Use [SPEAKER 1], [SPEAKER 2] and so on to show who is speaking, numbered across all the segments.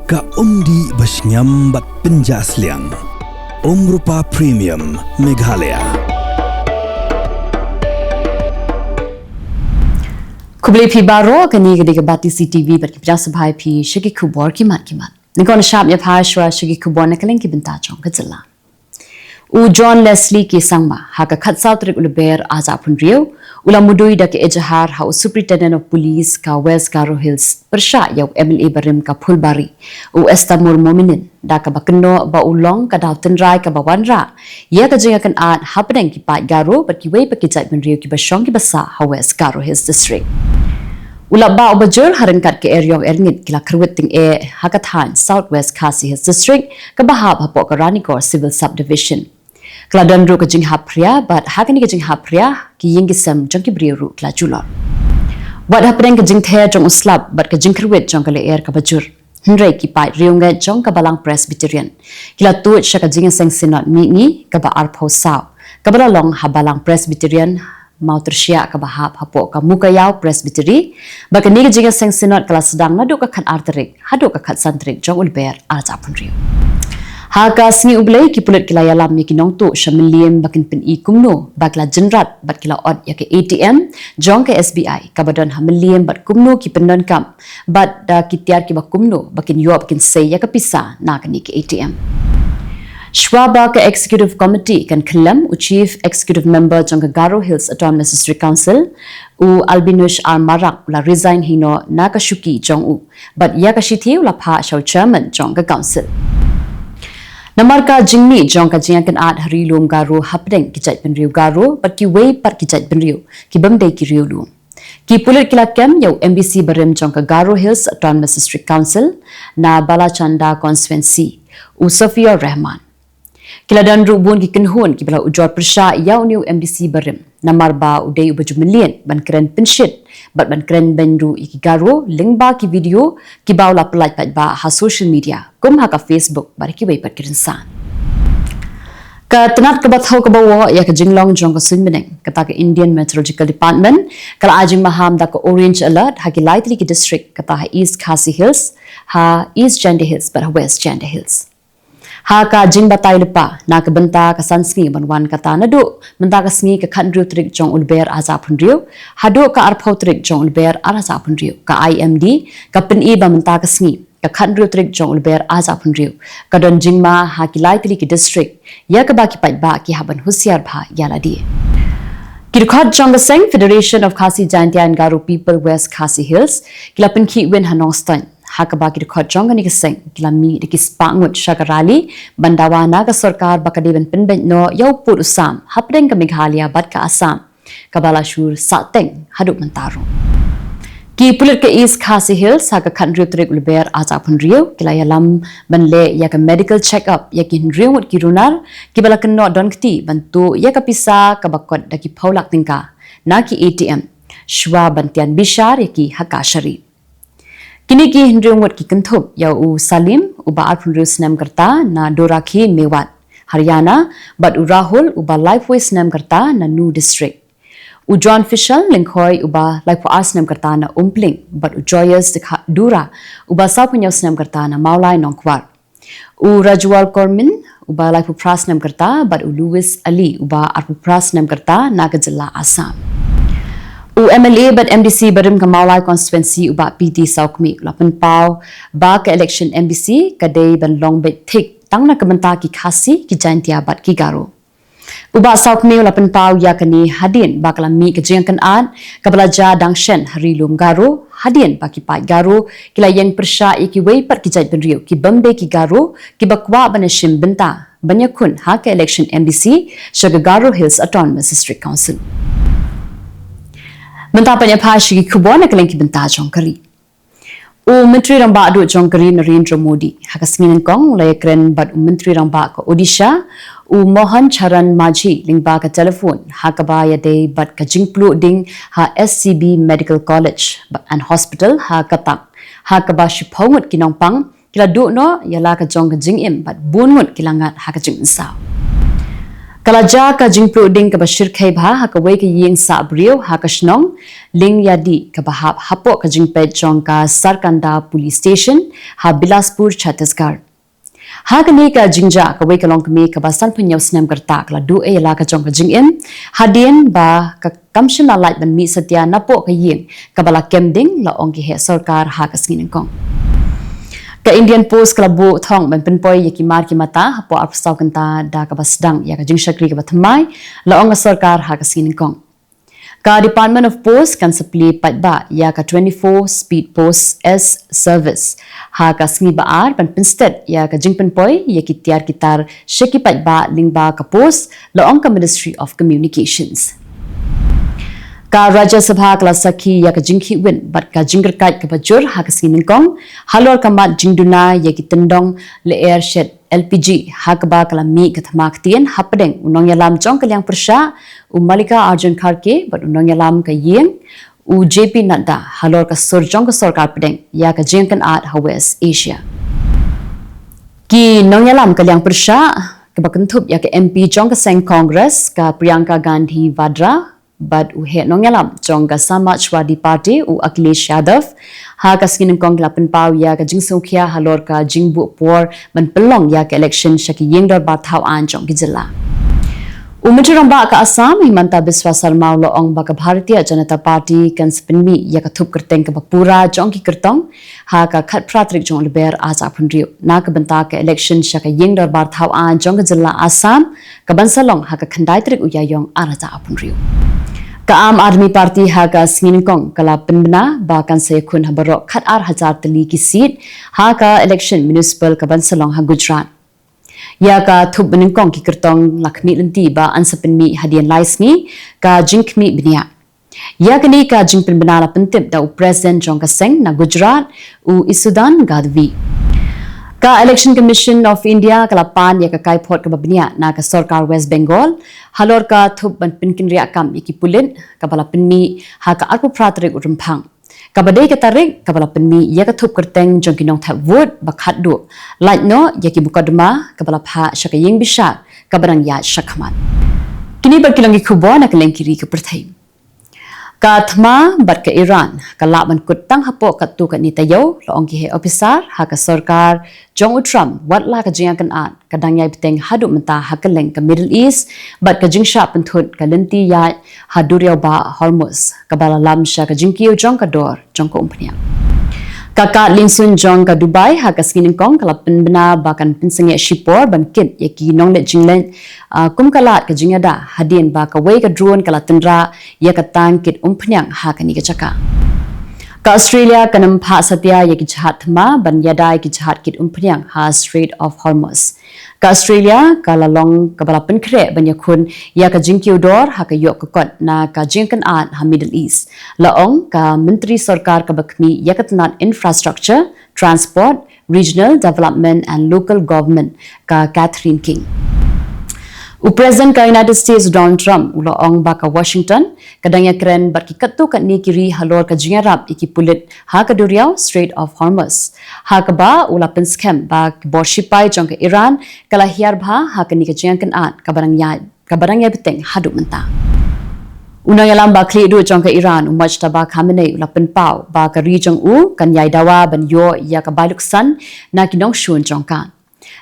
[SPEAKER 1] Ka umdi basnyam bat penjasliang. Rupa Premium Meghalaya.
[SPEAKER 2] Kubli pi baro kani gadi bati CTV bat kipja sabhai pi shiki Khubor kimat. Nikon shap ya phashwa shiki Khubor na Kylleng ki binta chong ka Jylla. U John Leslie ki sangma ha ka khatsau Tarik Lber aza pun riu ula mudui da ke ejahar ha Superintendent of Police ka West Garo Hills persha ya MLA barim ka Phulbari u Estamur Mominin da ka bakno ba ulong ka daw tenrai ka bawanra ya ka jinga kan at happening ki pat Garo but ki wei pa ki jai pun riu ki basong ki basa ha West Garo Hills district. Ula ba obajur harenkat ke area of Erngit kila kerweting Hakathan Southwest Khasi Hills district ka bahab hapok ka Ranikor civil subdivision. Kala dandro ka jing hapria but hakani ka jing hapria ki yingisam jong ki briru kala julor. Wat happening ka jing the jong uslab but ka jing kerwet jong ka leer ka bajur. Hendrai ki pai riunga jong ka balang Presbyterian. Kila tuut sya ka jing seng sinot mi ka ba arpo saw. Ka balalong habalang Presbyterian mau tersiak ka bahap hapok ka mukayau Presbytery ba ka ni ka jing seng sinot kala sedang nadu ka khat arterik hadu ka khat santrik jong Lber aza pun riu. Haka sengi ublay ki pulit kila yalam mi kinong tu syamiliem bakin pen i kumno bakla jenrat bat kila od ya ke ATM jong ke SBI kabadan hamiliem bat kumno ki pendon kam bat da ki tiar ki ba kumno bakin yo bakin say ya ke pisa na kani ke ATM. Shwaba ke Executive Committee kan Kylleng u Chief Executive Member jong ke Garo Hills Autonomous District Council u Albinush Marak la resign hino na ka shuki jong u bat ya ka shithi la pha shaw chairman jong ke council. Namarka jingni jong ka jingan at hari lum Garo hapdeng ki jait penriu Garo but ki wei pat ki jait penriu ki bamdei ki riu lum. Ki pulit kila kem yau MBC barim jong ka Garo Hills Autonomous District Council na Balachanda Constituency u Sofia Rahman. Kila dan rubun ki kenhun ki bala ujor persya yau new MBC barim namar ba udai ubaju million ban keren penshit bat ban keren benru iki Garo lingba ki video ki baula pelat pat ba ha social media kum ha ka Facebook bar ki wei pat keren san ka tenat ka bathau ka bawa ya ka jinglong jong ka sunmeneng kata ka Indian Meteorological Department kala ajing maham da ka orange alert ha ki lightly ki district kata ha East Khasi Hills ha East Janda Hills but ha West Janda Hills. Ha ka jing batay lupa na ka benta ka sansngi banwan kata nadu benta ka sngi ka khandriu trik jong Lber aza punriu hadu ka arpho trik jong Lber aza punriu ka IMD ka peni ba benta ka sngi ka khandriu trik jong Lber aza punriu ka don jingma ha ki lightly ki district ya ka ba ki pat ba ki haban husiar bha yala di Kirkhot jong ka seng Federation of Khasi Jaintia and Garo People West Khasi Hills kila pen ki wen hanostan hakaba ki khot jong ni keseng kilami de ki spangut shakarali bandawana ka sarkar bakadiban pinben no yau put usam hapdeng ka Meghalaya bat ka Assam ka balashur sateng haduk mantaro ki pulit ka East Khasi Hills ha ka khandriu Tarik Lber aza pun riu kila yalam banle ya ka medical check up ya ki riu ki runar ki balakan no don kti bantu ya ka pisa ka bakot da ki phaulak tingka na ki ATM shwa bantian bishar ya ki hakashari Kini ki hindriungot ki kentup yau u Salim u ba arpunriu senam kerta na Dorakhi Mewat Haryana but u Rahul u ba Lifeway senam kerta na Nu district. U John Fishel lingkoi u ba Lifeway senam kerta na Umpling but u Joyous Dura u ba Saupunyau senam kerta na Maulai Nongkwar. U Rajwal Kormin u ba Lifeway senam kerta but u Louis Ali u ba Arpupra senam kerta na Jylla Assam. U MLA but MDC barim ka Maulai constituency uba PT Saukmi lapan pau ba ka election MBC kadai ban long bet thik tang na kamanta ki khasi ki jaintia bat ki Garo uba Saukmi lapan pau ya kani hadin ba kala mi ka jengkan an kabala ja dangshen hari lum Garo hadin ba ki pai Garo kila yang persya iki wei pat ki jait benriu ki bambe ki Garo ki bakwa banashim benta banyakun ha ka election MBC shaga Garo Hills Autonomous District Council Mentapanya phashi Khubor na Kylleng ki benta jong kari. U Menteri Ramba adu jong kari Narendra Modi hakasngin kong lay kren bat Menteri Ramba ka Odisha u Mohan Charan Maji lingba ka telefon hakaba ya day bat ka jingplu ding ha SCB Medical College and Hospital ha katak hakaba shiphongut kinongpang kila du no yala ka jong ka jingim bat bungut kilangat ha ka jing saw. Kalaja ka jingpro ding ka bashir khay bha ha ka wei ka ying sa abriyo ha ka shnong ling yadi ka bahap hapo ka jingpet chong ka Sarkanda Police Station ha Bilaspur Chhattisgarh. Ha ka ni ka jingja ka wei ka long kami ka basan panyaw snem karta kala du e la ka chong ka jingin hadien ba ka kamshin la light ban mi satya napo ka ying ka bala kemding la ong ki he sarkar ha ka singin kong. Ka Indian Post Club thong ban penpoi yaki mar ki mata hapo apsaw kanta da ka basdang ya ka jingshakri ka bathamai la ong sarkar ha ka sinin kong. Ka Department of Post kan sapli patba ya ka 24 speed post S service ha ka singi baar ban pinsted ya ka jingpenpoi yaki tiar kitar sheki patba lingba ka post la ong ka Ministry of Communications. Ka Rajya Sabha kala sakhi ya ka jinghi win bat ka jingkerkat ka bajur ha ka sinin kong halor kamat jingduna ya ki tendong le air shed LPG ha ka ba kala mi ka thamak tien hapdeng unong yalam jong kalyang persha u Malika Arjun Kharke bat unong yalam ka yeng u JP Nadda halor ka sur jong ka sarkar pedeng ya ka jingkan at ha West Asia. Ki nong yalam kalyang persha ka bakentup ya ka MP jong ka seng Congress ka Priyanka Gandhi Vadra but uhe nong yalam jong ka Samajwadi Party u Akhilesh Yadav ha ka skin kong lapen pau ya ka jingsokya halor ka jingbu por man pelong ya ka election shaki yengdor ba thau an jong ki Jylla. Umitirang ba ka Assam Himanta Biswa Sarma lo ong ba ka Bharatiya Janata Party kan spinmi ya ka thup kerteng ka pura jong ki kertong ha ka khat pratrik jong Lber aja phunriu na ka banta ka election shaka yengdor ba thau an jong ka Jylla Assam ka bansalong ha ka khandai trik uyayong araja phunriu. Ka Aam Aadmi Party ha ka singin kong kala penbena ba kan say khun habaro khat ar hajar tali ki seat ha ka election municipal ka bansalong ha Gujarat. Ya ka thup bening kong ki kertong lakmi lenti ba ansapenmi hadian laisngi ka jingkmi benia. Ya kini ka jingpen benala pentip da u President Jong ka Seng na Gujarat u Isudan Gadvi. Ka Election Commission of India kalapan ya ka kaipot ka babnia na ka Sarkar West Bengal halor ka thup ban pinkin ria kam iki pulit ka bala pinmi ha ka arpu pratrik urumpang ka badai ka Tarik ka bala pinmi ya ka thup kerteng jong kinong thap vote bakhat do like no ya ki mukadma ka bala pha shaka ying bisha ka barang ya shakhamat kini Kylleng Khubor na Kylleng kiri ka Pyrthei. Ka thma bat ka Iran ka laban kutang hapo ka tu ka nitayo lo ong ki he officer ha ka sarkar jong utram wat la ka jinga kan at ka dangyai piteng hadu menta ha Kylleng ka Middle East bat ka jingsha penthut ka lenti ya haduriaw ba Hormuz ka bala lam sha ka jingkiyo jong ka dor jong ko umpnya. Kaka Linsun jong ka Dubai ha ka skinin kong kala penbena bakan pensengi shipor ban kit yaki nong le jinglen kum kalat ka jingada hadien ba ka wei ka drone kala tendra ya ka tangkit umpnyang ha ka ni ka chaka. Ka Australia kanam pha satya yaki jhat ma ban yadai ki jhat kit umpnyang ha Strait of Hormuz. Ka Australia ka lalong ka bala penkre ban yakun ya ka jingkiu dor ha ka yok ka kot na ka jingkan at ha Middle East. Laong ka Menteri Sarkar ka bakmi ya ka tanat infrastructure, transport, regional development and local government ka Catherine King. U President ka United States Donald Trump ulo ong ba ka Washington kadangya kren bat ki kattu kat ni kiri halor ka jingarap iki pulit ha ka duriaw Strait of Hormuz ha ka ba ula pen scam ba borshipai jong ka Iran kala hiar bha ha ka ni ka jingkan at ka barang ya beteng hadu menta. Unang yalam ba kli du jong ka Iran umaj ta ba Khamenei ula pen pau ba ka ri jong u kan yai dawa ban yo ya ka bailuksan na kinong shun jong kan.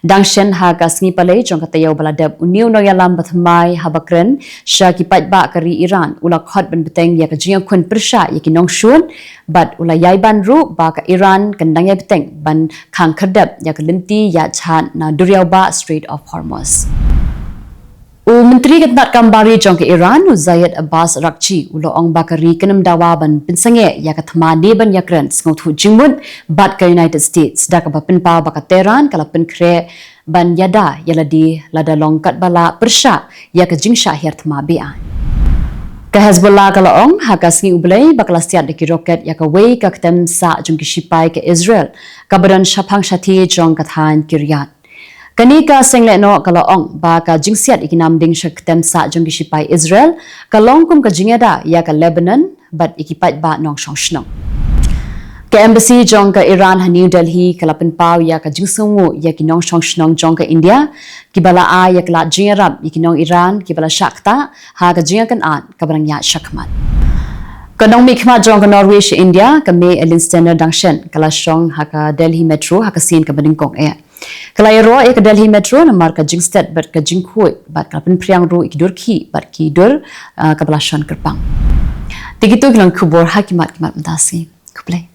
[SPEAKER 2] Dangshen ha ka sngi palay jong ka tayaw baladab uniw no yalam bathmai habakren sha ki patba kari Iran ula khot ban beteng ya ka jinga khun persha ya ki nong shun bat ula yai ban ru ba ka Iran kan dang ya beteng ban khang khadab ya ka linti ya chan na duriaw ba Strait of Hormuz. U Menteri Ketat Kambari jong ke Iran u Zayed Abbas Rakchi ulo ong bakari kenam dawa ban pinsange ya ka thma ne ban yakren sngot hu jingmut bat ka United States da ka bapin pa ba ka Tehran kala pin khre ban yada yaladi lada long kat bala persha ya ka jingsha her thma bia. Ka Hezbollah kala ong ha ka sngi ublei bakala siat de ki roket ya ka wei ka ktem sa jong ki shipai ke Israel ka badan shapang shati jong ka than kiryat. Kani ka sengle no kala ong ba ka jingsiat ikinam ding shaktem sa jong shipai Israel ka long kum ka jingeda ya ka Lebanon bat ikipat ba nong shong shnong. Ke embassy jong ka Iran ha New Delhi kalapin pau ya ka jingsungu ya kinong shong jong ka India kibala a ya kala jingarap ya kinong Iran kibala shakta ha ka jingakan an kabarang ya shakmat. Kanong mikma jong ka Norway shi India ka me elin standard dangshen kala shong ha ka Delhi metro ha ka sin ka badingkong e. Kala ro ya ka Delhi metro na mar ka jingstat bat ka jingkhoi bat kalapin priang ro ikidur ki bat ki dur kabala shon kerpang. Tigitu kilang Khubor hakimat kimat mendasi. Kuplay.